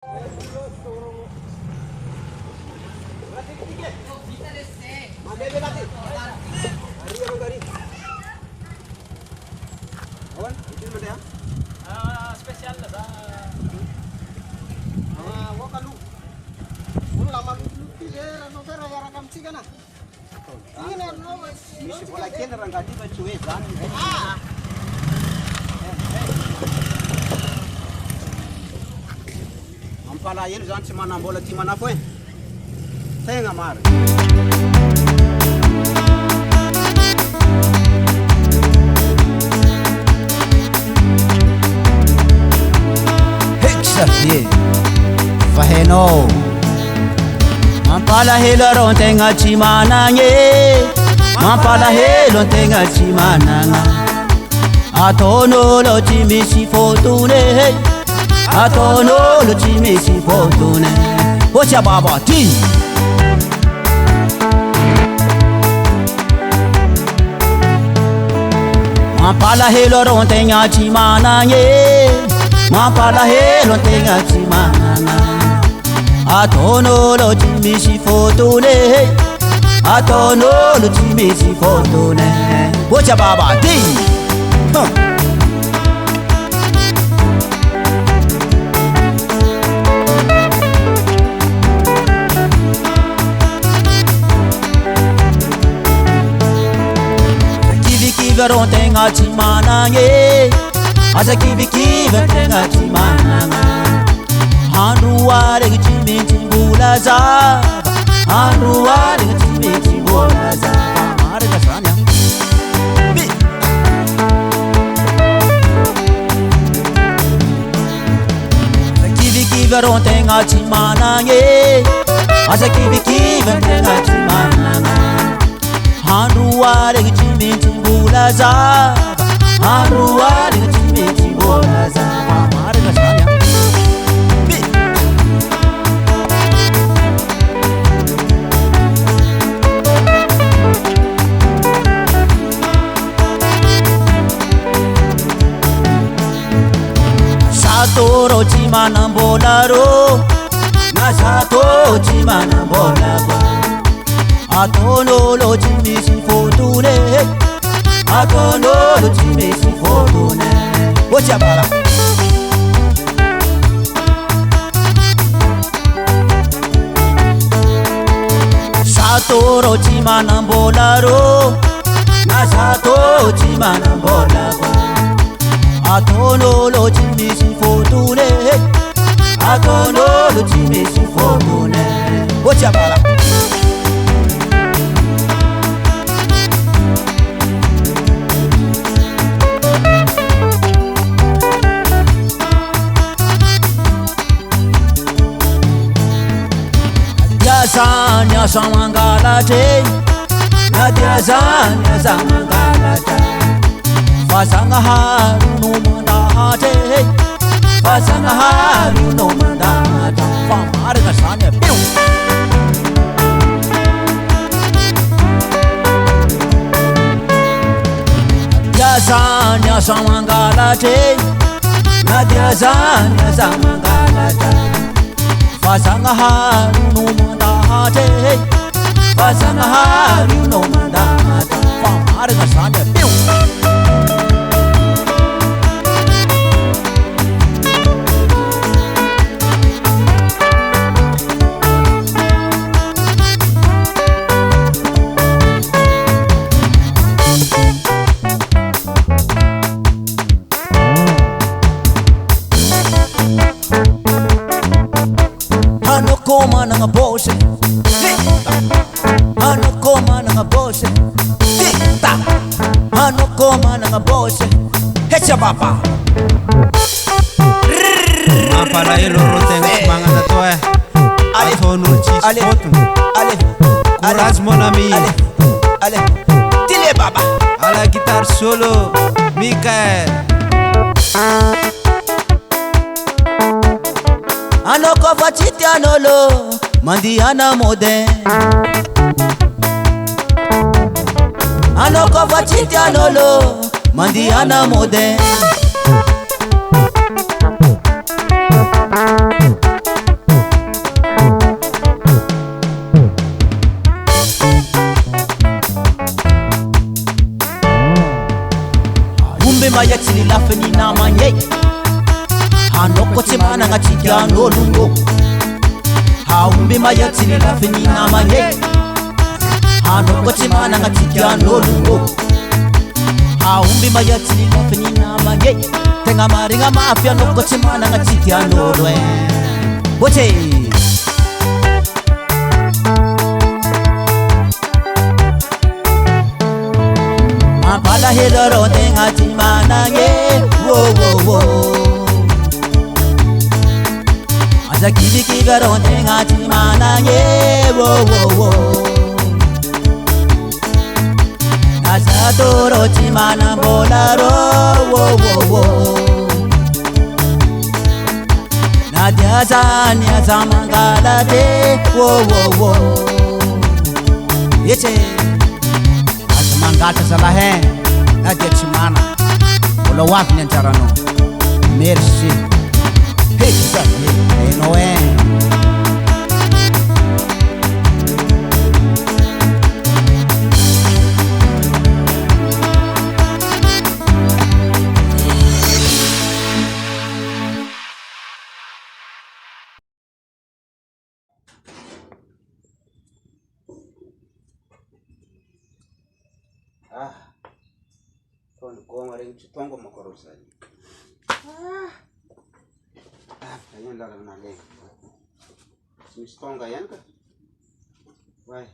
Spesial lah. Misy bola kely rangaty fa tsy hoe zany. Mampalahelo zany tsy manam-bola ty manafo e. Tegna maro. Xavier fa hainao mampalahelo arô an-tegna tsy managny mampalahelo an-tegna tsy managna ataon'olo tsy misy fotony ataon'olo tsy misy fotony ohatsy ababa ty mampalahelo arô an-tegna tsy managny mampalahelo an-tegna tsy managna ataon'olo tsy misy fotony ataon'olo tsy misy fotony ohatsy ababa ty kivikivy arô an-tegna tsy managny asa kivikivy an-tegna tsy managna andro aregny tsy maintsy mbola zava andro aregny tsy maintsy mbola zava marina zany kivikivy arô an-tegna tsy managny asa kivikivy an-tegna tsy managna andro aregny tsy maintsy mbola zava andro aregny tsy maintsy mbola zava marina zany Zatô tsy manam-bola rô na zatô tsy manam-bola koa ataon'olo tsy misy fotony ataon'olo tsy misy fotony ohatsy abara zatô tsy manam-bola rô na zatô tsy manam-bola koa ataon'olo tsy misy fotony ataon'olo tsy misy fotony ohatsy abara diazany asa mangalatra na diazany asa mangalatra fa zagnahary no mandahatra fa zagnahary no mandahatra fa marina zany apeo diazany asa mangalatra na diazany asa mangalatra fa zagnahary no mandahatra fa zagnahary no mandahatra fa marina zany apeo managna bose anoko managna bose ta anoko managna bose hetsy ababa mampalahelo rô tegna tsy magnana to e ataon'olo tsisy fotony courage mon ami allez tile baba à la guitare solo Michael anoko fa tsy tian'olo mandihana modin anoko fa tsy tian'olo mandihana modin tian'olongo aomby mahiatsiny lafininamagny anao koa tsy managna tsy tian'olongo aomby mahiatsiny lafininamagny tegna marigna mafy anao koa tsy managna tsy tian'olo e botsy mampalahelo rô tegna tsy managny aza kivikivy rô tegna tsy managny naza torô tsy manambola rô na dia zany aza mangala te etse aza mangatra zalahe na dia tsy mana mbola hoavy ny anjaranao merci enao e Tony goma regny tsy tonga makarô zay ien lalana legny tsy misy tonga ihany ka way